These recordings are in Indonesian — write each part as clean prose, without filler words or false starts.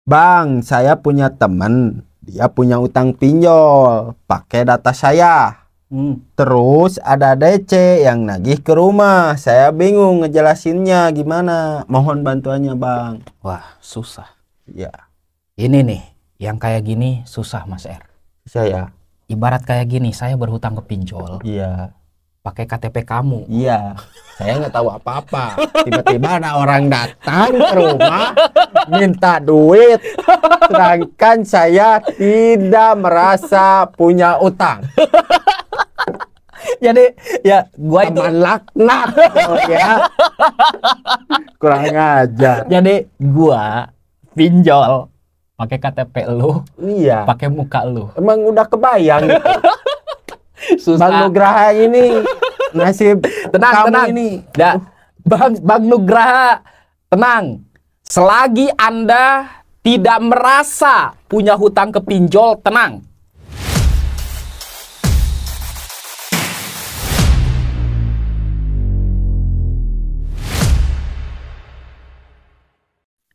Bang, saya punya temen, dia punya utang pinjol, pakai data saya. Terus ada DC yang nagih ke rumah. Saya bingung ngejelasinnya gimana. Mohon bantuannya, Bang. Wah, susah. Ya, Ini nih, yang kayak gini susah, Mas R. saya. Ibarat kayak gini, saya berhutang ke pinjol, Iya. pakai KTP kamu. Iya. Saya nggak tahu apa-apa. Tiba-tiba ada orang datang ke rumah minta duit, sedangkan saya tidak merasa punya utang. Jadi, ya gua itu Teman laknat. Oh, ya. Kurang ajar. jadi gua pinjol pakai KTP lu, Iya. pakai muka lu. Emang udah kebayang gitu. Susah. Bang Nugraha ini nasib Tenang, kamu tenang. ini. Bang Nugraha, tenang. Selagi Anda tidak merasa punya hutang ke pinjol, tenang.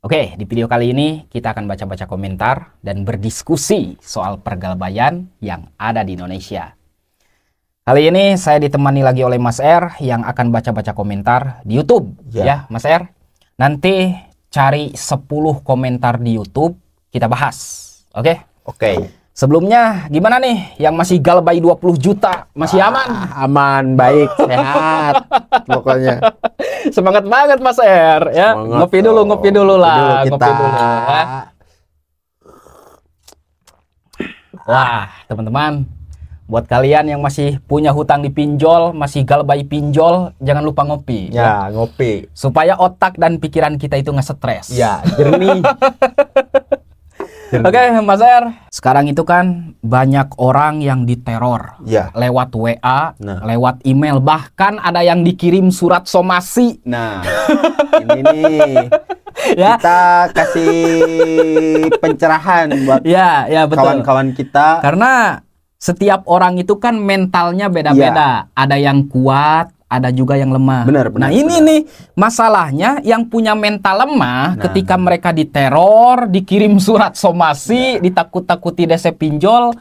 Oke, di video kali ini kita akan baca-baca komentar dan berdiskusi soal pergalbayan yang ada di Indonesia. Kali ini saya ditemani lagi oleh Mas R yang akan baca-baca komentar di YouTube. Ya, Mas R. Nanti cari 10 komentar di YouTube, kita bahas. Oke? Oke. Sebelumnya gimana nih yang masih galbay 20 juta? Masih aman? Aman, baik, sehat. Pokoknya. Semangat banget Mas R ya. Semangat Ngopi dulu lah. Ngopi dulu Ngopi dulu ya. Wah, teman-teman, buat kalian yang masih punya hutang di pinjol, masih galbay pinjol, jangan lupa ngopi. Ya, ngopi. Supaya otak dan pikiran kita itu nggak stres. Ya, jernih. Oke, Mas R. Sekarang itu kan banyak orang yang diteror. Ya. Lewat WA, Nah. lewat email, bahkan ada yang dikirim surat somasi. Nah, ini nih. Ya. Kita kasih pencerahan buat Ya, betul. kawan-kawan kita. Karena setiap orang itu kan mentalnya beda-beda. Ada yang kuat, ada juga yang lemah. Benar, Nah, ini nih masalahnya, yang punya mental lemah ketika mereka diteror, dikirim surat somasi, ditakut-takuti DC pinjol,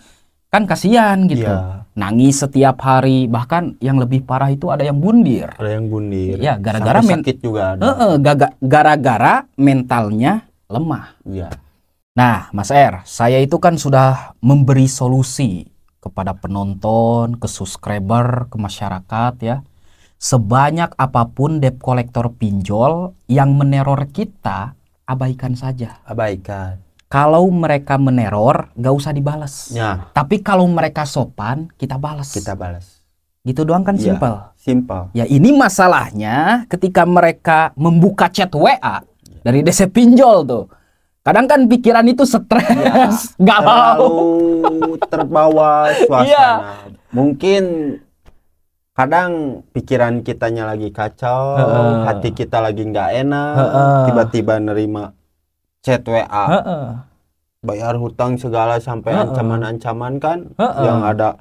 kan kasihan gitu. Iya. Nangis setiap hari, bahkan yang lebih parah itu ada yang bundir. Ada yang bundir. Iya, gara-gara sakit juga ada. Gara-gara mentalnya lemah. Iya. Nah, Mas R, saya itu kan sudah memberi solusi kepada penonton, ke subscriber, ke masyarakat ya. Sebanyak apapun debt collector pinjol yang meneror kita, abaikan saja. Abaikan. Kalau mereka meneror, gak usah dibalas. Ya. Tapi kalau mereka sopan, kita balas. Kita balas. Gitu doang kan, Ya, simpel. simpel. Ya, ini masalahnya ketika mereka membuka chat WA dari DC pinjol tuh. Kadang kan pikiran itu stres, galau. Terlalu terbawa suasana. Iya. Mungkin kadang pikiran kitanya lagi kacau, hati kita lagi nggak enak, tiba-tiba nerima chat WA, bayar hutang segala sampai ancaman-ancaman kan, yang ada.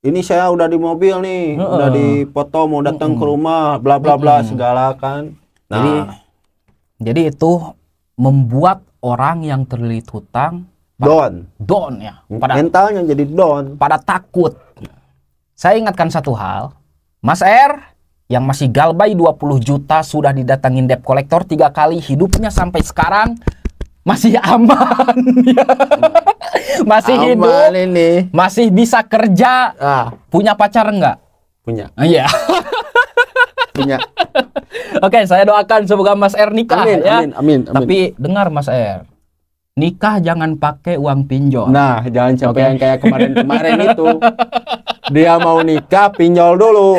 Ini saya udah di mobil nih, udah dipoto mau datang ke rumah, bla bla bla segala kan. Nah, Jadi itu membuat orang yang terlilit hutang down ya, mentalnya jadi down. pada takut. Saya ingatkan satu hal, Mas R yang masih galbay 20 juta sudah didatangin debt collector 3 kali, hidupnya sampai sekarang masih aman. Masih Aman hidup, ini. masih bisa kerja. Punya pacar enggak? Punya. Iya. Punya. Oke, saya doakan semoga Mas R nikah Amin, ya. amin. Tapi dengar Mas R, nikah jangan pakai uang pinjol. Nah, jangan sampai yang kayak kemarin-kemarin itu. Dia mau nikah, pinjol dulu.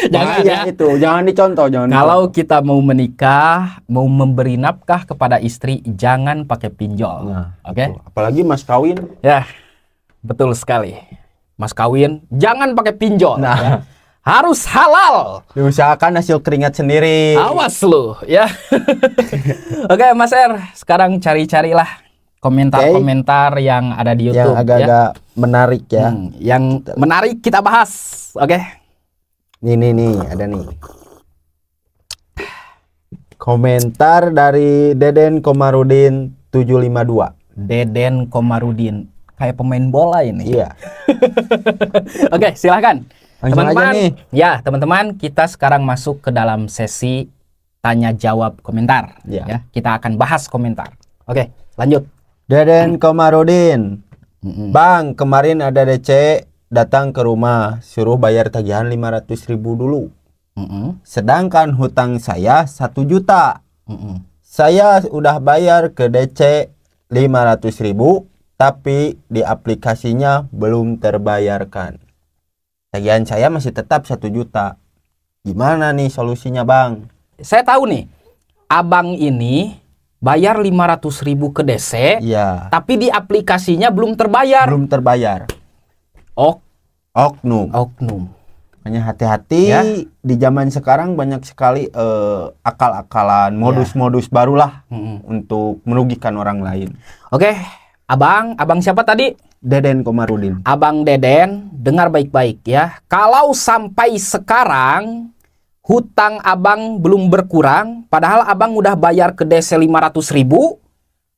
Jangan ya. Itu, jangan dicontoh, jangan. Kalau kita mau menikah, mau memberi nafkah kepada istri, jangan pakai pinjol. Nah, Oke? itu. Apalagi mas kawin. Ya, betul sekali. Mas kawin, jangan pakai pinjol. Nah. Ya. Harus halal. Diusahakan hasil keringat sendiri. Awas lu, ya. Oke, Mas R, sekarang cari-carilah komentar-komentar yang ada di YouTube. Yang agak-agak menarik ya. Yang menarik kita bahas. Oke. Nih, ada nih. Komentar dari Deden Komarudin 752. Deden Komarudin. Kayak pemain bola ini. Iya. Oke, silahkan. Teman-teman, nih. Ya, teman-teman, kita sekarang masuk ke dalam sesi tanya jawab komentar. Ya, kita akan bahas komentar. Oke, lanjut. Deden Komarudin. Bang, kemarin ada DC datang ke rumah, suruh bayar tagihan 500.000 dulu. Sedangkan hutang saya 1 juta. Saya udah bayar ke DC 500.000, tapi di aplikasinya belum terbayarkan. Tagihan saya masih tetap 1 juta. Gimana nih solusinya, Bang? Saya tahu nih, abang ini bayar 500.000 ke DC, tapi di aplikasinya belum terbayar. Belum terbayar. Oknum. Hanya hati-hati, di zaman sekarang banyak sekali akal-akalan, modus-modus barulah untuk merugikan orang lain. Oke, abang siapa tadi? Deden Komarudin. Abang Deden, dengar baik-baik ya. Kalau sampai sekarang hutang abang belum berkurang, padahal abang udah bayar ke DC 500.000,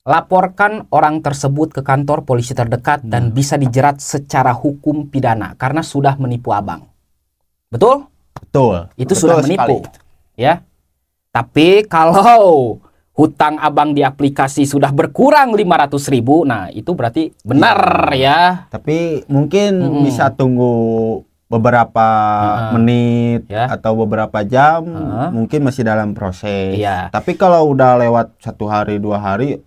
laporkan orang tersebut ke kantor polisi terdekat dan bisa dijerat secara hukum pidana karena sudah menipu abang. Betul? Betul. Itu sudah menipu. Ya. Tapi kalau hutang abang di aplikasi sudah berkurang 500.000, nah itu berarti benar ya. Tapi mungkin bisa tunggu beberapa menit atau beberapa jam, mungkin masih dalam proses. Tapi kalau udah lewat 1 hari 2 hari,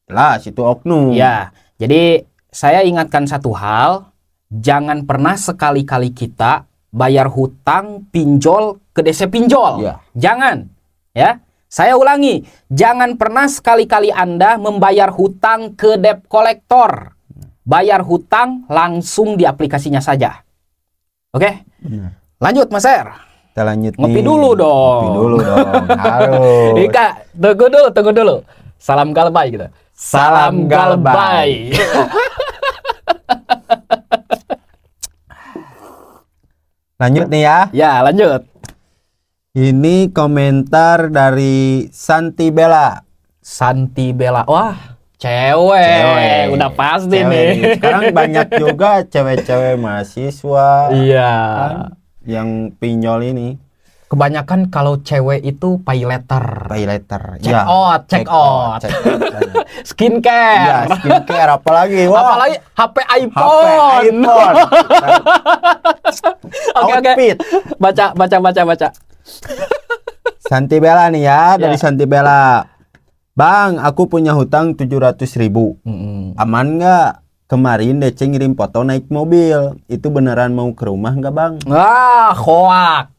lah situ oknum. Ya, jadi saya ingatkan satu hal, jangan pernah sekali-kali kita bayar hutang pinjol ke DC pinjol. Jangan, ya. Saya ulangi, jangan pernah sekali-kali Anda membayar hutang ke debt collector. Bayar hutang langsung di aplikasinya saja. Oke? Lanjut, Mas Er. Kita lanjut Ngopi nih. dulu dong. Ngopi dulu dong. Harus. Ika, tunggu dulu. Salam galbay gitu. Salam galbay. Lanjut nih ya. Ya, lanjut. Ini komentar dari Santi Bella. Santi Bella. Wah, cewek. Udah pasti nih. Sekarang banyak juga cewek-cewek mahasiswa. Iya. Kan, yang pinjol ini. Kebanyakan kalau cewek itu pay letter. Check out. Skincare. Iya, skincare apalagi. Wah. Apalagi HP iPhone. Oke. Baca. Santi Bella nih ya, dari Santi Bella. Bang, aku punya hutang 700.000. Aman nggak? Kemarin DC ngirim foto naik mobil. Itu beneran mau ke rumah nggak, Bang? Hoak.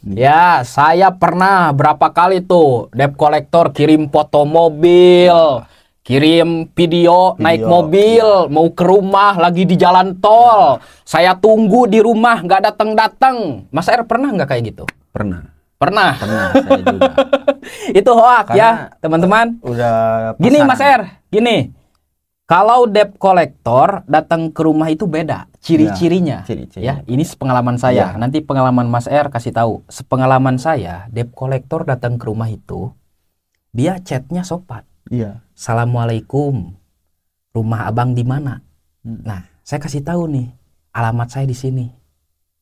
Ya, saya pernah berapa kali tuh debt collector kirim foto mobil, kirim video naik mobil, mau ke rumah lagi di jalan tol. Saya tunggu di rumah nggak datang. Mas Er pernah nggak kayak gitu? Pernah saya juga. Itu hoak ya, teman-teman. Udah pasaran. Gini Mas Er, gini. Kalau debt collector datang ke rumah itu beda ciri-cirinya. Ya, ini sepengalaman saya. Nanti pengalaman Mas Er kasih tahu. Sepengalaman saya, debt collector datang ke rumah itu, dia chatnya sopan. Assalamualaikum. Rumah abang di mana? Nah, saya kasih tahu nih, alamat saya di sini.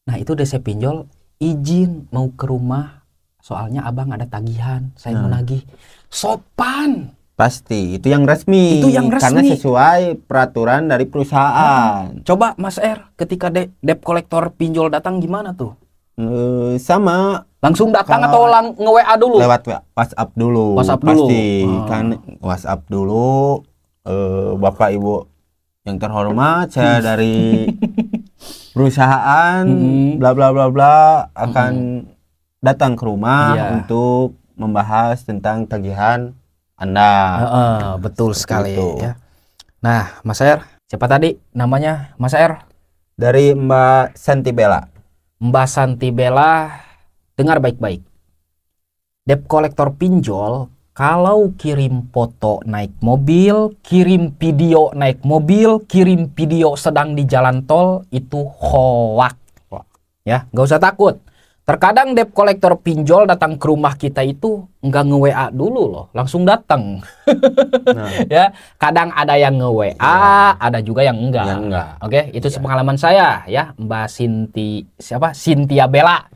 Nah, itu DC pinjol, izin mau ke rumah. Soalnya abang ada tagihan, saya mau nagih. Sopan. Pasti, itu yang resmi. Karena sesuai peraturan dari perusahaan. Coba Mas Er, ketika debt collector pinjol datang gimana tuh? Sama. Langsung datang atau nge-WA dulu? Lewat WhatsApp dulu. Pasti, kan WhatsApp dulu. Bapak Ibu yang terhormat, saya dari perusahaan bla bla bla bla akan datang ke rumah untuk membahas tentang tagihan Anda. Betul sekali ya. Nah, Mas Er, siapa tadi namanya Mas Er? Dari Mbak Santi Bella. Mbak Santi Bella, dengar baik-baik. Debt collector pinjol kalau kirim foto naik mobil, kirim video naik mobil, kirim video sedang di jalan tol, itu hoak. Ya, nggak usah takut. Terkadang debt collector pinjol datang ke rumah kita itu nggak nge-WA dulu loh, langsung datang. Nah. Ya, kadang ada yang nge-WA, ya. Ada juga yang enggak. Oke, itu sepengalaman saya ya, Mbak Cynthia Bella.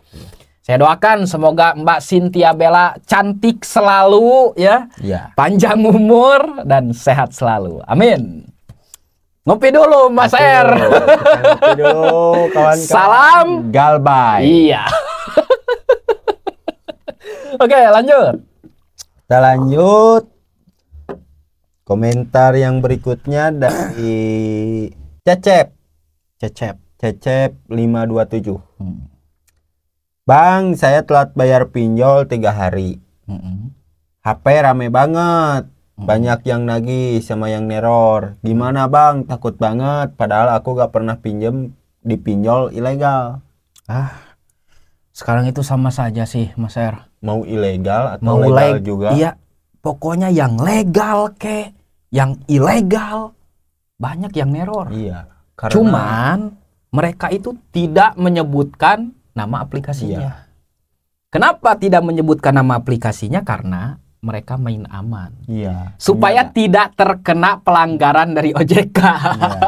Saya doakan semoga Mbak Cynthia Bella cantik selalu ya. Panjang umur dan sehat selalu. Amin. Ngopi dulu Mas Er. Ngopi dulu kawan-kawan. Salam Galbay. Iya. Oke, lanjut. Kita lanjut. Komentar yang berikutnya dari Cecep 527. Bang, saya telat bayar pinjol 3 hari. HP rame banget. Banyak yang nagih sama yang neror. Gimana bang? Takut banget. Padahal aku gak pernah pinjem di pinjol ilegal. Sekarang itu sama saja sih Mas Er. Mau ilegal atau legal juga? Iya, pokoknya yang legal yang ilegal. Banyak yang neror. Iya. Cuman mereka itu tidak menyebutkan nama aplikasinya. Iya. Kenapa tidak menyebutkan nama aplikasinya? Karena mereka main aman. Iya. Supaya tidak terkena pelanggaran dari OJK. Iya.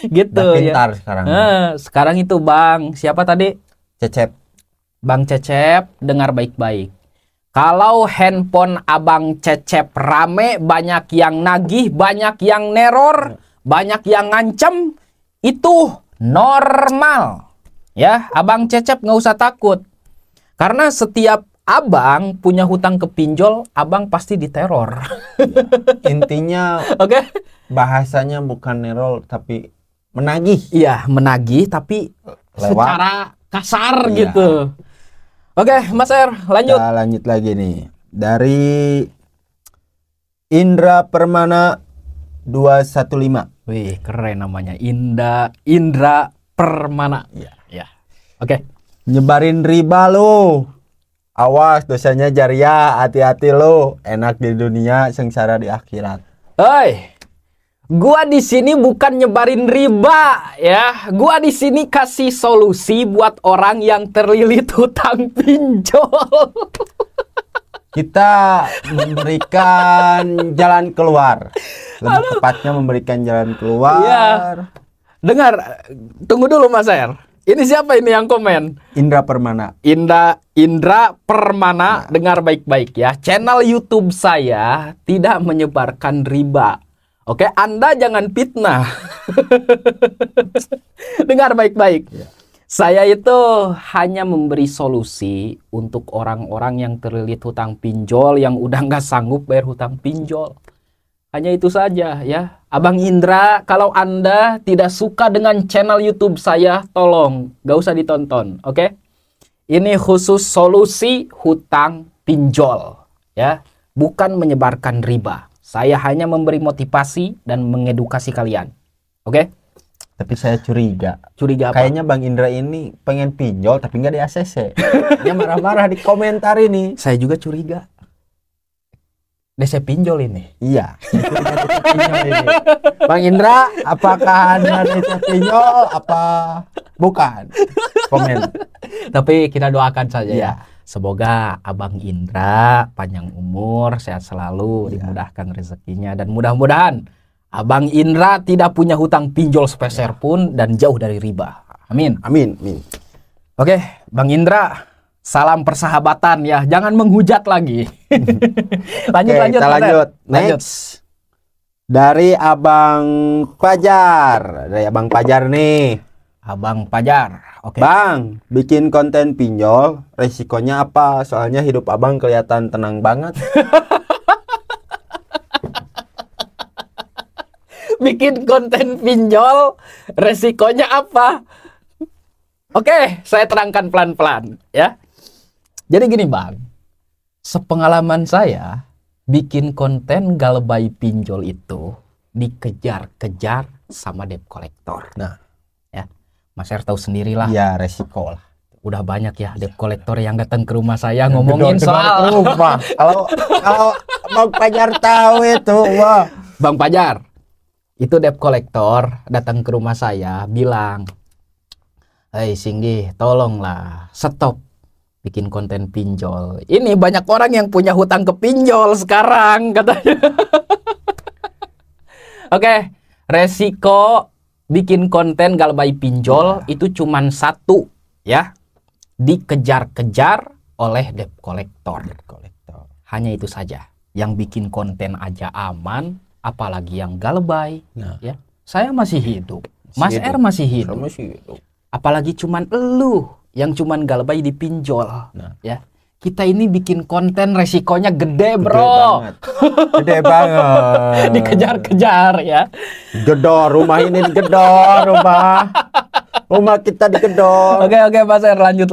Gitu. Udah pintar ya. Sekarang itu Bang, siapa tadi? Cecep. Bang Cecep, dengar baik-baik. Kalau handphone Abang Cecep rame, banyak yang nagih, banyak yang neror, banyak yang ngancem, itu normal. Ya, Abang Cecep nggak usah takut. Karena setiap Abang punya hutang ke pinjol, Abang pasti diteror. Intinya, bahasanya bukan neror, tapi menagih. Iya, menagih, tapi secara kasar gitu. Oke, Mas Er, lanjut. Kita lanjut lagi nih. Dari Indra Permana 215. Wih, keren namanya. Indra Permana. Ya. Oke. Nyebarin riba lo. Awas dosanya jariah, hati-hati lo. Enak di dunia, sengsara di akhirat. Hei. Gua di sini bukan nyebarin riba ya. Gua di sini kasih solusi buat orang yang terlilit hutang pinjol. Kita memberikan jalan keluar. Lebih tepatnya memberikan jalan keluar. Ya. Dengar, tunggu dulu Mas Er. Ini siapa ini yang komen? Indra Permana. Indra Permana, dengar baik-baik ya. Channel YouTube saya tidak menyebarkan riba. Oke, Anda jangan fitnah. Dengar baik-baik. Ya. Saya itu hanya memberi solusi untuk orang-orang yang terlilit hutang pinjol, yang udah nggak sanggup bayar hutang pinjol. Hanya itu saja ya. Abang Indra, kalau Anda tidak suka dengan channel YouTube saya, tolong nggak usah ditonton. Oke? Ini khusus solusi hutang pinjol. Ya, bukan menyebarkan riba. Saya hanya memberi motivasi dan mengedukasi kalian. Oke? Tapi saya curiga. Curiga apa? Kayaknya Bang Indra ini pengen pinjol tapi nggak di ACC. Dia marah-marah di komentar ini. Saya juga curiga. DC pinjol ini. Iya. Pinjol ini. Bang Indra, apakah Anda DC pinjol apa bukan? Komen. Tapi kita doakan saja ya. Semoga Abang Indra panjang umur, sehat selalu, dimudahkan rezekinya, dan mudah-mudahan Abang Indra tidak punya hutang pinjol sepeser pun dan jauh dari riba. Amin. Amin. Oke, Bang Indra, salam persahabatan ya, jangan menghujat lagi. Lanjut. Next. Dari Abang Pajar. Nih. Abang Pajar. Oke. Bang, bikin konten pinjol, resikonya apa? Soalnya hidup abang kelihatan tenang banget. Bikin konten pinjol, resikonya apa? Oke, saya terangkan pelan-pelan ya. Jadi gini Bang, sepengalaman saya, bikin konten galbay pinjol itu dikejar-kejar sama debt collector. Nah, Mas Er tahu sendirilah. Ya, resiko lah. Udah banyak ya debt collector yang datang ke rumah saya ngomongin soal rumah. Kalau Bang Pajar tahu itu, wah. Bang Pajar, itu debt collector datang ke rumah saya bilang, "Hei Singgi, tolonglah stop bikin konten pinjol. Ini banyak orang yang punya hutang ke pinjol sekarang katanya. Oke, resiko bikin konten galbay pinjol itu cuman satu ya. Dikejar-kejar oleh debt collector. Hanya itu saja. Yang bikin konten aja aman, apalagi yang galbay. Ya, saya masih hidup, Mas R masih hidup. Apalagi cuman elu yang cuman galbay dipinjol. Ya, kita ini bikin konten resikonya gede, bro. Gede banget. Dikejar-kejar ya. Gedor, rumah ini digedor, rumah kita digedor. Oke, Mas R, lanjut.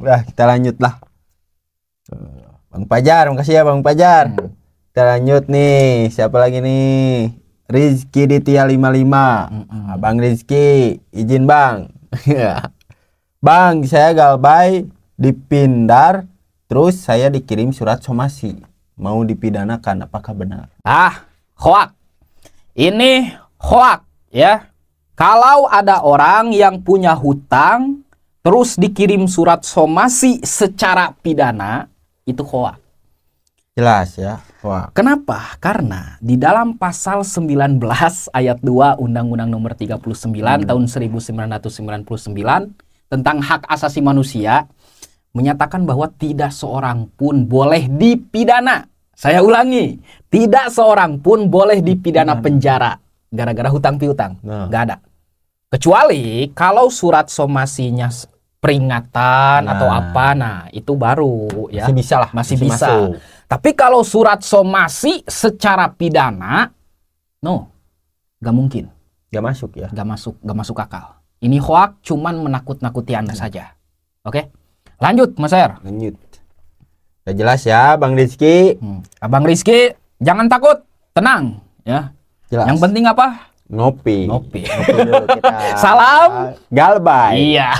Nah, kita lanjut lah. Bang Pajar, makasih ya Bang Pajar. Kita lanjut nih. Siapa lagi nih? Rizky Ditya 55. Abang Rizky, izin Bang. Bang, saya galbay di Pindar, terus saya dikirim surat somasi. Mau dipidanakan, apakah benar? Hoak. Ini hoak ya. Kalau ada orang yang punya hutang, terus dikirim surat somasi secara pidana, itu hoak. Jelas ya, hoak. Kenapa? Karena di dalam pasal 19 ayat 2 Undang-Undang Nomor 39 tahun 1999 tentang hak asasi manusia menyatakan bahwa tidak seorang pun boleh dipidana. Saya ulangi, tidak seorang pun boleh dipidana penjara gara-gara hutang piutang. Nggak ada. Kecuali kalau surat somasinya peringatan atau apa, nah itu baru ya. Masih bisa lah. Masih bisa. Masuk. Tapi kalau surat somasi secara pidana, nggak mungkin. Nggak masuk ya? Nggak masuk akal. Ini hoak cuman menakut-nakuti Anda saja. Oke? Lanjut, Mas R. Lanjut. Udah jelas ya, Bang Rizky. Abang Rizky, jangan takut. Tenang. Ya. Jelas. Yang penting apa? Ngopi. Ngopi. Ngopi dulu kita. Salam galbay. Iya.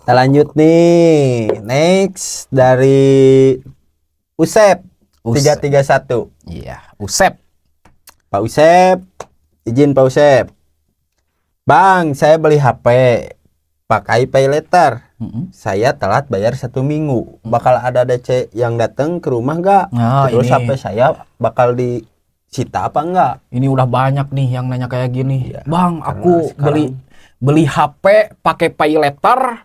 Kita lanjut nih. Next dari Usep 331. Iya, Usep. Pak Usep, izin Pak Usep. Bang, saya beli HP pakai pay letter. Saya telat bayar 1 minggu. Bakal ada DC yang datang ke rumah nggak? Terus HP saya bakal disita apa enggak? Ini udah banyak nih yang nanya kayak gini. Ya, Bang, aku beli HP pakai pay letter,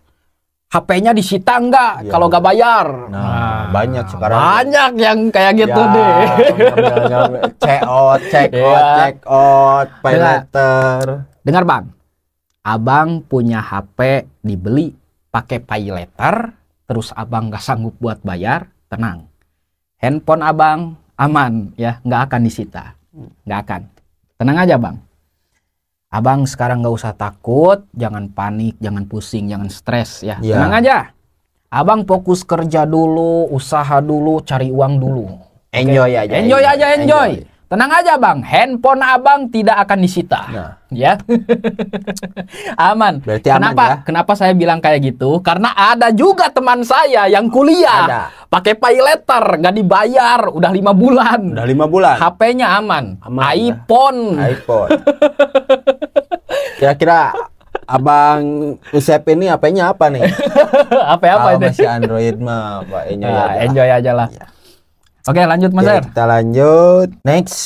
HP-nya disita enggak kalau nggak bayar? Nah, banyak sekarang. Banyak yang kayak gitu deh. Check out, pay letter. Dengar Bang, Abang punya HP dibeli pakai pay letter, terus Abang nggak sanggup buat bayar, tenang. Handphone Abang aman ya, nggak akan disita. Nggak akan. Tenang aja Bang. Abang sekarang nggak usah takut, jangan panik, jangan pusing, jangan stres ya. Tenang aja. Abang fokus kerja dulu, usaha dulu, cari uang dulu. Enjoy aja. Enjoy. Tenang aja Bang, handphone Abang tidak akan disita. Ya. Aman. Berarti aman ya? Kenapa saya bilang kayak gitu? Karena ada juga teman saya yang kuliah pakai pay letter, nggak dibayar, udah 5 bulan. Udah 5 bulan. HP-nya aman. iPhone. Kira-kira Abang Usep ini HP-nya apa nih? apa ini? Masih Android mah, Pak. Enjoy aja lah. Ya. Oke, lanjut Mas R. Kita lanjut. Next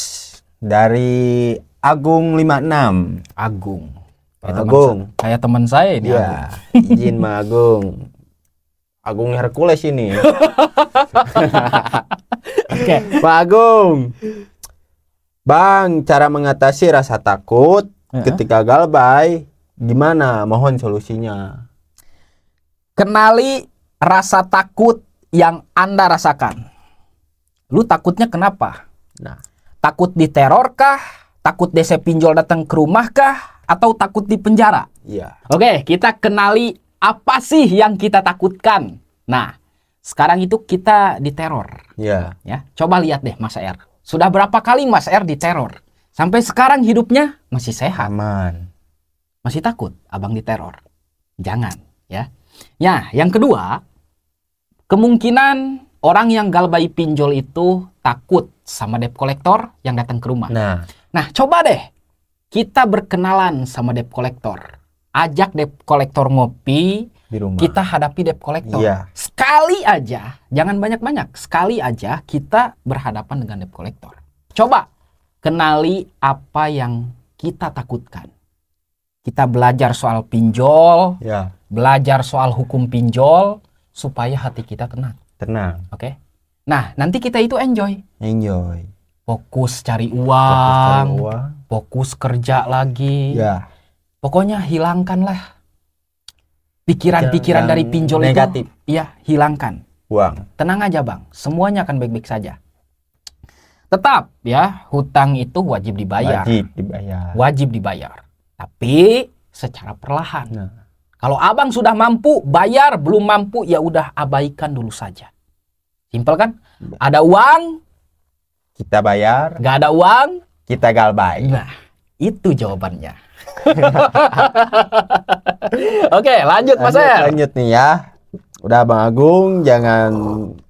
dari Agung 56. Agung. Kayak teman saya ini. Ya, izin Mas Agung. Agung Hercules ini. Oke. Pak Agung. Bang, cara mengatasi rasa takut ketika galbay gimana? Mohon solusinya. Kenali rasa takut yang Anda rasakan. Lu takutnya kenapa? Takut diteror kah? Takut DC pinjol datang ke rumah kah? Atau takut di penjara? Iya. Oke, kita kenali apa sih yang kita takutkan. Nah, sekarang itu kita diteror. Iya. Ya, coba lihat deh Mas R. Sudah berapa kali Mas R diteror? Sampai sekarang hidupnya masih sehat. Aman. Masih takut Abang diteror? Jangan, ya. Ya, yang kedua, kemungkinan orang yang galbay pinjol itu takut sama debt collector yang datang ke rumah. Nah, coba deh kita berkenalan sama debt collector. ajak debt collector ngopi di rumah. Kita hadapi debt collector. Iya. Sekali aja, jangan banyak-banyak. Sekali aja kita berhadapan dengan debt collector. Coba kenali apa yang kita takutkan. Kita belajar soal pinjol, Ya. belajar soal hukum pinjol, supaya hati kita tenang. Tenang. Oke? Nah, nanti kita itu enjoy. Enjoy. Fokus cari Fokus uang, cari uang. fokus kerja lagi. Ya. Pokoknya hilangkanlah pikiran-pikiran Yang dari pinjol negatif. itu. Iya, hilangkan. Uang. Tenang aja bang, semuanya akan baik-baik saja. Tetap ya, hutang itu wajib dibayar. Wajib dibayar. Wajib dibayar. Tapi secara perlahan. Nah. Kalau abang sudah mampu bayar, belum mampu ya udah abaikan dulu saja. Simpel kan? Ada uang, Kita bayar, nggak ada uang. kita galbay. Nah, itu jawabannya. Oke, lanjut Mas Er. Lanjut nih ya. Udah Bang Agung, jangan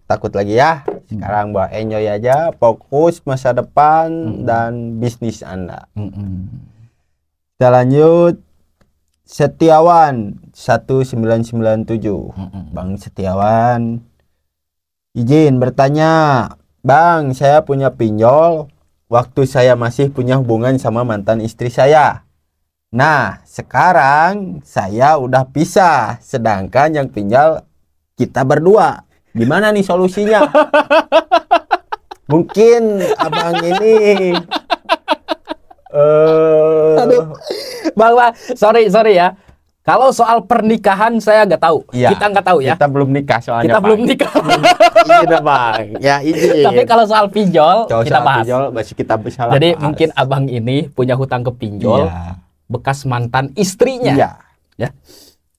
takut lagi ya. Sekarang Bang enjoy aja, fokus masa depan dan bisnis Anda. Kita lanjut. Setiawan 1997. Bang Setiawan, izin bertanya. Bang, saya punya pinjol waktu saya masih punya hubungan sama mantan istri saya. Nah, sekarang saya udah pisah, sedangkan yang pinjal kita berdua. Gimana nih solusinya? Mungkin abang ini Aduh. Bang, sorry ya. Kalau soal pernikahan saya nggak tahu. Iya, Kita nggak tahu ya. Kita belum nikah soalnya. Kita Bang. belum nikah. Iya Bang. Ya izin. Tapi kalau soal pinjol Kalau kita soal bahas. pinjol, masih kita bisa Jadi bahas. mungkin abang ini punya hutang ke pinjol Iya. bekas mantan istrinya. Iya.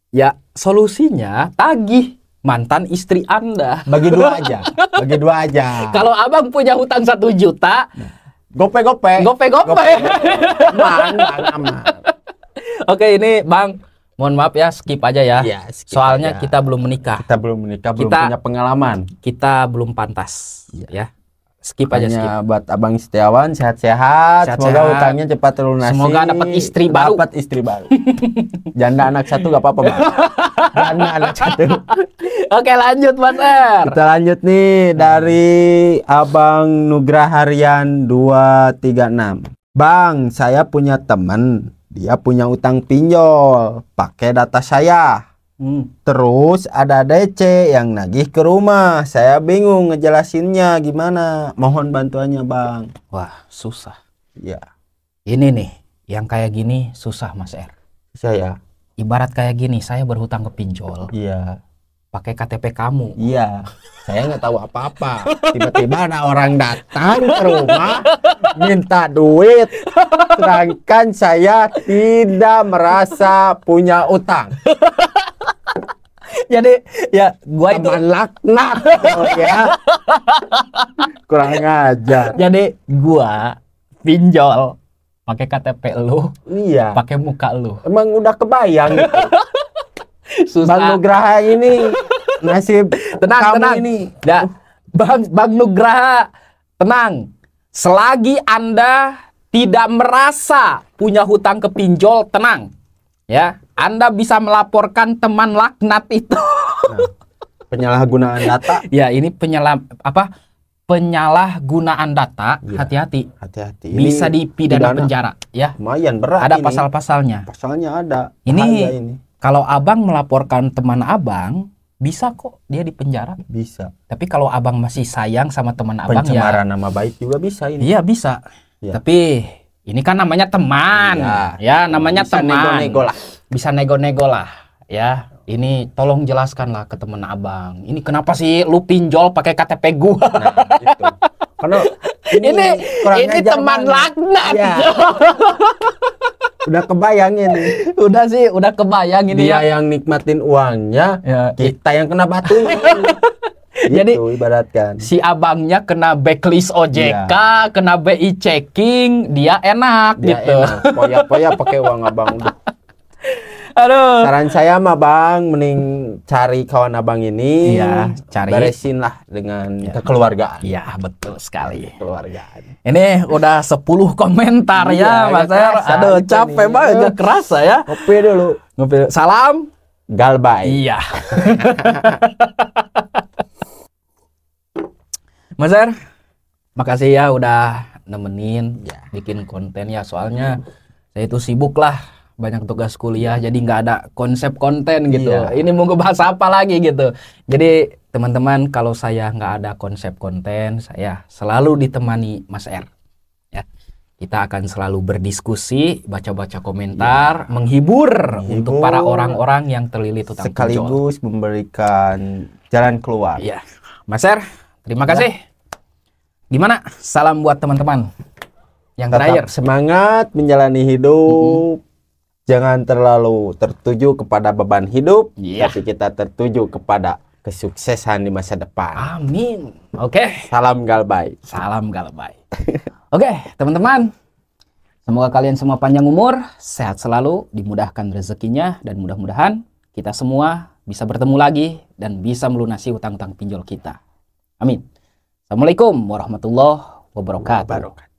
Ya, solusinya tagih mantan istri Anda. Bagi dua aja. Bagi dua aja. Kalau abang punya hutang 1 juta, Gope-gope. gope-gope. Aman, aman. Oke, ini Bang, mohon maaf ya, skip aja ya. Iya, skip Soalnya aja. kita belum menikah. Kita belum menikah, belum Kita- punya pengalaman. Kita belum pantas. Ya. Skip aja, skip. Hanya buat Abang Setiawan sehat-sehat. Semoga Sehat-sehat. hutangnya cepat terlunasi. Semoga dapat istri baru. Dapat istri baru. Janda anak satu gak apa-apa, Bang. Janda anak satu. Oke, lanjut Mas Er. Kita lanjut nih dari Abang Nugraharian 236. Bang, saya punya teman, dia punya utang pinjol, pakai data saya. Terus ada DC yang nagih ke rumah. Saya bingung ngejelasinnya gimana. Mohon bantuannya, Bang. Wah, susah. Ya, Ini nih, yang kayak gini susah Mas Er. saya. Ibarat kayak gini, saya berhutang ke pinjol, Iya. pakai KTP kamu. Iya. Saya nggak tahu apa-apa. Tiba-tiba ada orang datang ke rumah minta duit, sedangkan saya tidak merasa punya utang. Jadi ya gua itu Teman laknat. Oh, ya. Kurang ajar. jadi gua pinjol pakai KTP lu, Iya. pakai muka lu. Emang udah kebayang gitu. Bang Susah. Nugraha ini nasib Tenang, kamu tenang. ini. Ya, Bang Nugraha, tenang. Selagi Anda tidak merasa punya hutang ke pinjol, tenang. Ya, Anda bisa melaporkan teman laknat itu. Nah, penyalahgunaan data. Ya, ini penyalahgunaan data. Iya. Hati-hati. Hati-hati. Bisa dipidana penjara, ya. Lumayan berat Ada ini. pasal-pasalnya. Pasalnya ada. Ini- Bahaya ini. Kalau abang melaporkan teman abang, bisa kok dia dipenjara. Bisa. Tapi kalau abang masih sayang sama teman abang, ya Pencemaran nama baik juga bisa ini. iya bisa. Iya. Tapi ini kan namanya teman. Iya. Ya, namanya Bisa teman. nego-nego lah. Bisa nego-nego lah, ya. Ini tolong jelaskan lah ke teman abang. Ini kenapa sih lu pinjol pakai KTP gua? Nah, gitu. Karena kurang ini ajar teman banget. laknat. Iya. Udah kebayang ini. Udah sih, udah kebayang ini Dia ya. yang nikmatin uangnya, Ya, kita yang kena batunya. Jadi- gitu, ibaratkan. Si abangnya kena backlist OJK, kena BI checking, dia enak Dia gitu. enak. Poya-poya pakai uang abang udah. Aduh. Saran saya mah Bang, mending cari kawan abang ini, Iya, cari. beresin lah dengan kekeluargaan. Iya, betul sekali. Keluargaan. Ini udah 10 komentar Iya, ya, Mas Er. kerasa Aduh, kita capek nih. banget, gak kerasa ya. Ngopi dulu. Ngopi. Salam. Galbay. Iya. Mas Er, makasih ya udah nemenin bikin konten ya. Soalnya saya itu sibuk lah, banyak tugas kuliah, jadi nggak ada konsep konten gitu. Iya. Ini mau ngebahas apa lagi gitu. Jadi teman-teman, kalau saya nggak ada konsep konten, saya selalu ditemani Mas Er. Ya, kita akan selalu berdiskusi, baca-baca komentar, menghibur untuk para orang-orang yang terlilit utang pinjol. Sekaligus memberikan jalan keluar. Iya, Mas Er, terima kasih. Gimana? Salam buat teman-teman. Yang Tetap terakhir, semangat menjalani hidup. Jangan terlalu tertuju kepada beban hidup, Iya. tapi kita tertuju kepada kesuksesan di masa depan. amin. Oke, Salam Galbay. salam Galbay. Oke, teman-teman. Semoga kalian semua panjang umur, sehat selalu, dimudahkan rezekinya, dan mudah-mudahan kita semua bisa bertemu lagi dan bisa melunasi utang-utang pinjol kita. Amin. Assalamualaikum warahmatullahi wabarakatuh.